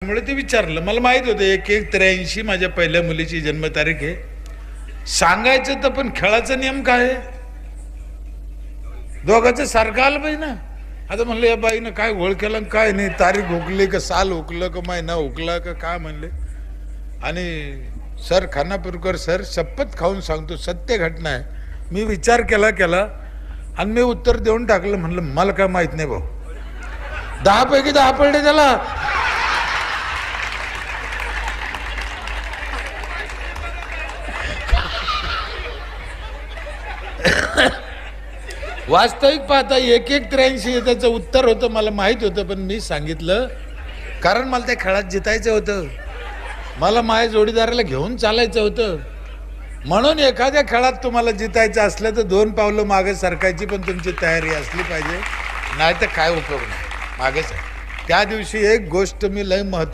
त्यामुळे ते विचारलं. मला माहित होतं 1183 माझ्या पहिल्या मुलीची जन्मतारीख आहे. सांगायचं तर पण खेळाचा नियम काय आहे, दोघांचं सारखं आलं पाहिजे ना. आता म्हणलं या बाईनं काय घोळ केला काय नाही, तारीख हुकली का साल हुकलं का महिना हुकला का काय म्हणले. आणि सर खानापूरकर सर शपथ खाऊन सांगतो सत्य घटना आहे, मी विचार केला आणि मी उत्तर देऊन टाकलं. म्हणलं मला काय माहित नाही भाऊ. 10 पैकी 10 पडले त्याला. वास्तविक पाहता 1183 त्याचं उत्तर होतं, मला माहित होतं. पण मी सांगितलं कारण मला त्या खेळात जितायचं होतं, मला माझ्या जोडीदाराला घेऊन चालायचं होतं. म्हणून एखाद्या खेळात तुम्हाला जितायचं असलं तर 2 पावलं मागे सरकायची पण तुमची तयारी असली पाहिजे, नाही तर काय उपयोग नाही. मागेच त्या दिवशी एक गोष्ट मी लय महत्व